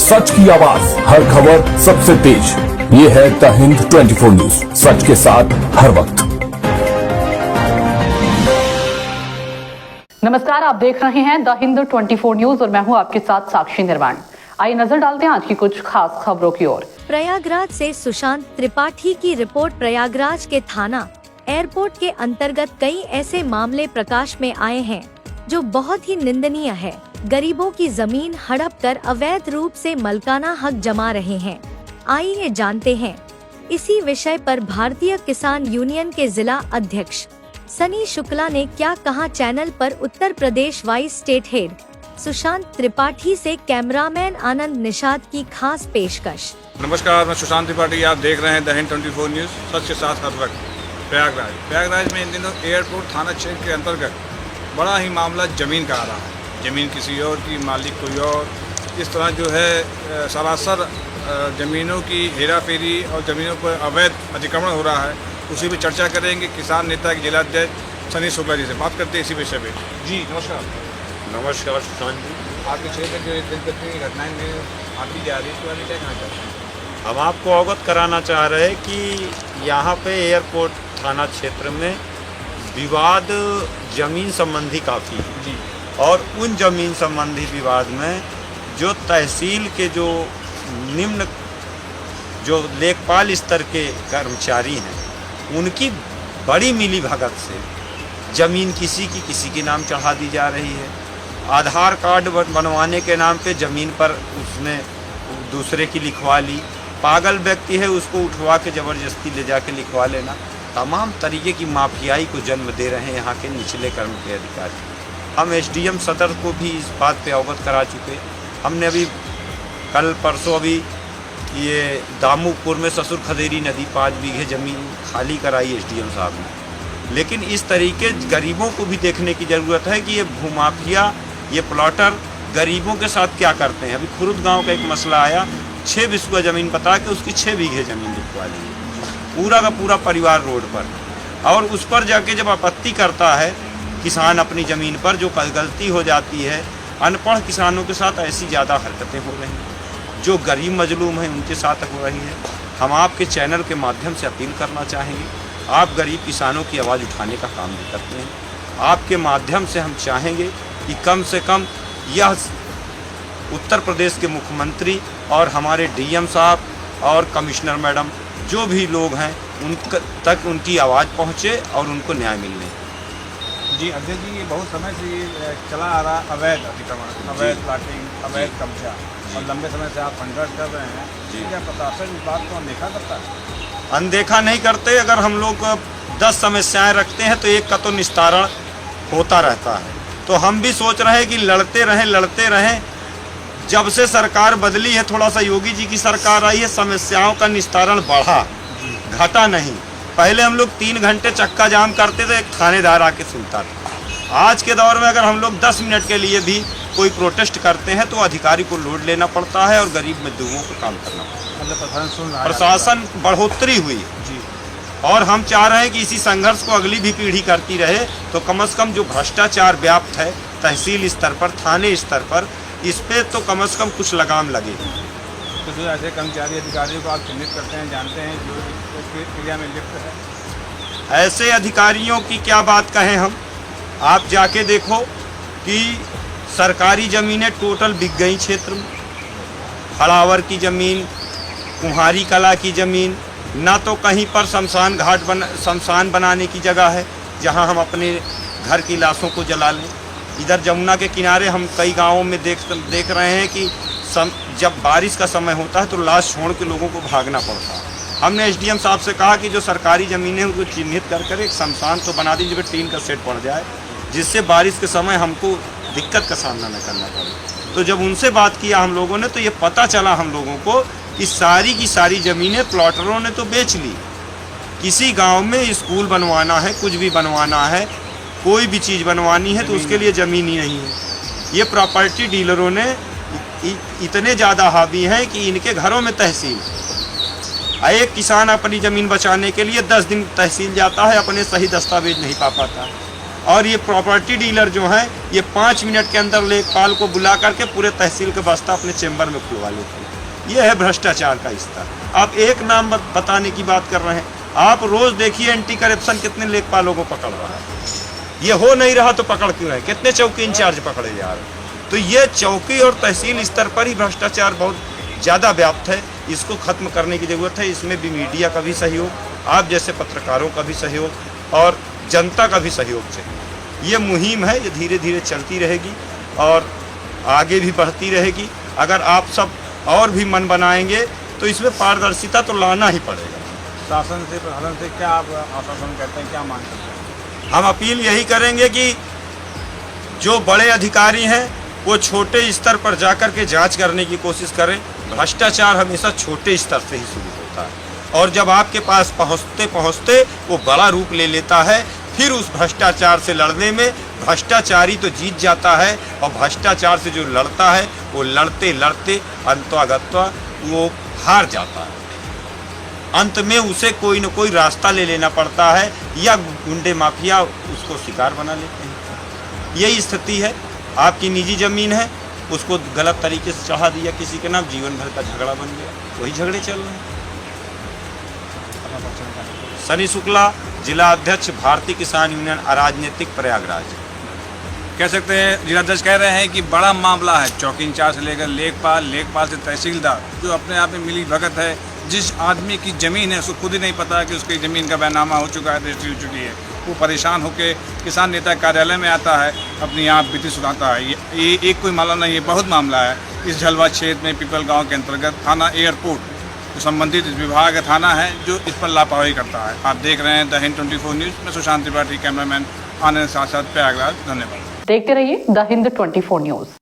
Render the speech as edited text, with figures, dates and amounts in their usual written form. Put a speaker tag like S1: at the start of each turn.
S1: सच की आवाज, हर खबर सबसे तेज। ये है द हिंद 24 न्यूज, सच के साथ हर वक्त।
S2: नमस्कार, आप देख रहे हैं द हिंद 24 न्यूज और मैं हूं आपके साथ साक्षी निर्वाण। आइए नजर डालते हैं आज की कुछ खास खबरों की ओर।
S3: प्रयागराज से सुशांत त्रिपाठी की रिपोर्ट। प्रयागराज के थाना एयरपोर्ट के अंतर्गत कई ऐसे मामले प्रकाश में आए हैं जो बहुत ही निंदनीय है। गरीबों की जमीन हड़प कर अवैध रूप से मलकाना हक जमा रहे हैं। आइए जानते हैं इसी विषय पर भारतीय किसान यूनियन के जिला अध्यक्ष सनी शुक्ला ने क्या कहा। चैनल पर Uttar Pradesh vice state head Sushant Tripathi से कैमरामैन आनंद निषाद की खास पेशकश।
S4: नमस्कार, मैं सुशांत त्रिपाठी, आप देख रहे हैं द हिंद 24 न्यूज, सच के साथ हर वक्त। प्रयागराज में इन दिनों एयरपोर्ट थाना क्षेत्र के अंतर्गत बड़ा ही मामला जमीन का आ रहा है। ज़मीन किसी और की, मालिक कोई और, इस तरह जो है सरासर ज़मीनों की हेरा फेरी और ज़मीनों पर अवैध अतिक्रमण हो रहा है। उसी पर चर्चा करेंगे किसान नेता के जिला अध्यक्ष सनी शुक्ला जी से। बात करते हैं इसी विषय पे। जी नमस्कार।
S5: नमस्कार सुशांत जी।
S4: आपके क्षेत्र में जो दिन प्रतिदिन घटनाएं आती जा रही है, इसके बारे में क्या कहना चाहते हैं?
S5: हम आपको अवगत कराना चाह रहे हैं कि यहाँ पे एयरपोर्ट थाना क्षेत्र में विवाद जमीन संबंधी काफ़ी है
S4: जी।
S5: और उन जमीन संबंधी विवाद में जो तहसील के जो निम्न जो लेखपाल स्तर के कर्मचारी हैं, उनकी बड़ी मिलीभगत से ज़मीन किसी के नाम चढ़ा दी जा रही है। आधार कार्ड बनवाने के नाम पे ज़मीन पर उसने दूसरे की लिखवा ली। पागल व्यक्ति है, उसको उठवा के ज़बरदस्ती ले जाके लिखवा लेना। तमाम तरीके की माफियाई को जन्म दे रहे हैं यहाँ के निचले कर्म के अधिकारी। हम एसडीएम सदर को भी इस बात पे अवगत करा चुके। हमने अभी कल परसों अभी ये दामूपुर में ससुर खदेरी नदी 5 बीघे ज़मीन खाली कराई एसडीएम साहब ने। लेकिन इस तरीके गरीबों को भी देखने की ज़रूरत है कि ये भूमाफिया, ये प्लॉटर गरीबों के साथ क्या करते हैं। अभी खुरुद गांव का एक मसला आया, 6 बिस्वा ज़मीन बता के उसकी 6 बीघे ज़मीन लिखवा ली, पूरा का पूरा परिवार रोड पर। और उस पर जाके जब आपत्ति करता है किसान अपनी ज़मीन पर, जो गलती हो जाती है, अनपढ़ किसानों के साथ ऐसी ज़्यादा हरकतें हो रही हैं, जो गरीब मजलूम हैं उनके साथ हो रही है। हम आपके चैनल के माध्यम से अपील करना चाहेंगे, आप गरीब किसानों की आवाज़ उठाने का काम भी करते हैं। आपके माध्यम से हम चाहेंगे कि कम से कम यह उत्तर प्रदेश के मुख्यमंत्री और हमारे डीएम साहब और कमिश्नर मैडम, जो भी लोग हैं, उन तक उनकी आवाज़ पहुँचे और उनको न्याय मिलने।
S4: जी अध्यक्ष जी, ये बहुत समय से ये चला आ रहा अवैध अतिक्रमण, अवैध प्लाटिंग, अवैध कब्जा, और लंबे समय से आप संघर्ष कर रहे हैं जी। क्या प्रशासन इस बात को अनदेखा करता है?
S5: अनदेखा नहीं करते। अगर हम लोग 10 समस्याएं रखते हैं तो एक का तो निस्तारण होता रहता है। तो हम भी सोच रहे हैं कि लड़ते रहें। जब से सरकार बदली है, थोड़ा सा योगी जी की सरकार आई है, समस्याओं का निस्तारण बढ़ा, घटा नहीं। पहले हम लोग 3 घंटे चक्का जाम करते थे, एक थानेदार आके सुनता था। आज के दौर में अगर हम लोग 10 मिनट के लिए भी कोई प्रोटेस्ट करते हैं तो अधिकारी को लोड लेना पड़ता है और गरीब मजदूरों को काम करना पड़ता है।
S4: मतलब
S5: प्रशासन बढ़ोतरी हुई जी। और हम चाह रहे हैं कि इसी संघर्ष को अगली भी पीढ़ी करती रहे, तो कम से कम जो भ्रष्टाचार व्याप्त है तहसील स्तर पर, थाने स्तर पर, इस पे तो कम से कम कुछ लगाम लगे।
S4: तो जो ऐसे कर्मचारी अधिकारियों को आप चिन्हित करते हैं, जानते हैं, जो इस क्रिया में लिप्त है?
S5: ऐसे अधिकारियों की क्या बात कहें हम। आप जाके देखो कि सरकारी ज़मीनें टोटल बिक गई क्षेत्र में। हड़ावर की ज़मीन, कुम्हारी कला की ज़मीन, ना तो कहीं पर शमशान बनाने की जगह है जहां हम अपने घर की लाशों को जला लें। इधर जमुना के किनारे हम कई गाँवों में देख रहे हैं कि जब बारिश का समय होता है तो लाश छोड़ के लोगों को भागना पड़ता है। हमने एसडीएम साहब से कहा कि जो सरकारी ज़मीनें हैं उनको चिन्हित कर एक शमशान तो बना दीजिए, टीन का सेट पड़ जाए, जिससे बारिश के समय हमको दिक्कत का सामना न करना पड़े। तो जब उनसे बात किया हम लोगों ने, तो ये पता चला हम लोगों को कि सारी की सारी ज़मीनें प्लॉटरों ने तो बेच ली। किसी गाँव में स्कूल बनवाना है, कुछ भी बनवाना है, कोई भी चीज़ बनवानी है तो उसके लिए ज़मीन ही नहीं है। ये प्रॉपर्टी डीलरों ने इतने ज़्यादा हावी हैं कि इनके घरों में तहसील, एक किसान अपनी ज़मीन बचाने के लिए 10 दिन तहसील जाता है, अपने सही दस्तावेज नहीं पा पाता। और ये प्रॉपर्टी डीलर जो हैं ये 5 मिनट के अंदर लेखपाल को बुला करके पूरे तहसील का बस्ता अपने चेंबर में खुलवा लेते हैं। ये है भ्रष्टाचार का स्तर। आप एक नाम बताने की बात कर रहे हैं, आप रोज देखिए एंटी करप्शन कितने लेखपालों को पकड़ रहा है। ये हो नहीं रहा तो पकड़ क्यों है, कितने चौकी इंचार्ज पकड़े जा रहे हैं। तो ये चौकी और तहसील स्तर पर ही भ्रष्टाचार बहुत ज़्यादा व्याप्त है, इसको खत्म करने की ज़रूरत है। इसमें भी मीडिया का भी सहयोग, आप जैसे पत्रकारों का भी सहयोग और जनता का भी सहयोग चाहिए। ये मुहिम है, ये धीरे धीरे चलती रहेगी और आगे भी बढ़ती रहेगी। अगर आप सब और भी मन बनाएंगे तो इसमें पारदर्शिता तो लाना ही पड़ेगा।
S4: शासन से प्रशासन से क्या आप आश्वासन करते हैं, क्या मांग करते हैं?
S5: हम अपील यही करेंगे कि जो बड़े अधिकारी हैं वो छोटे स्तर पर जाकर के जांच करने की कोशिश करें। भ्रष्टाचार हमेशा छोटे स्तर से ही शुरू होता है और जब आपके पास पहुंचते पहुंचते वो बड़ा रूप ले लेता है, फिर उस भ्रष्टाचार से लड़ने में भ्रष्टाचारी तो जीत जाता है और भ्रष्टाचार से जो लड़ता है वो लड़ते लड़ते अंततः वो हार जाता है। अंत में उसे कोई न कोई रास्ता ले लेना पड़ता है या गुंडे माफिया उसको शिकार बना लेते हैं। यही स्थिति है। आपकी निजी ज़मीन है, उसको गलत तरीके से चढ़ा दिया किसी के नाम, जीवन भर का झगड़ा बन गया। वही झगड़े चल रहे हैं। सनी शुक्ला, जिला अध्यक्ष, भारतीय किसान यूनियन, अराजनीतिक, प्रयागराज।
S4: कह सकते हैं जिलाध्यक्ष कह रहे हैं कि बड़ा मामला है, चौकी इंचार्ज से लेकर लेखपाल से तहसीलदार, जो अपने आप में मिली भगत है। जिस आदमी की ज़मीन है उसको खुद ही नहीं पता कि उसकी ज़मीन का बैनामा हो चुका है, रजिस्ट्री हो चुकी है। वो परेशान होकर किसान नेता कार्यालय में आता है, अपनी यहाँ बीती सुनाता है। ये एक कोई मामला नहीं है, बहुत मामला है। इस झलवा क्षेत्र में पीपल गाँव के अंतर्गत थाना एयरपोर्ट जो संबंधित थाना का थाना है जो इस पर लापरवाही करता है। आप देख रहे हैं द हिंद 24 न्यूज़ में सुशांत त्रिपाठी, कैमरामैन आनंद साथ प्रयागराज। धन्यवाद।
S2: देखते रहिए द हिंद 24 न्यूज़।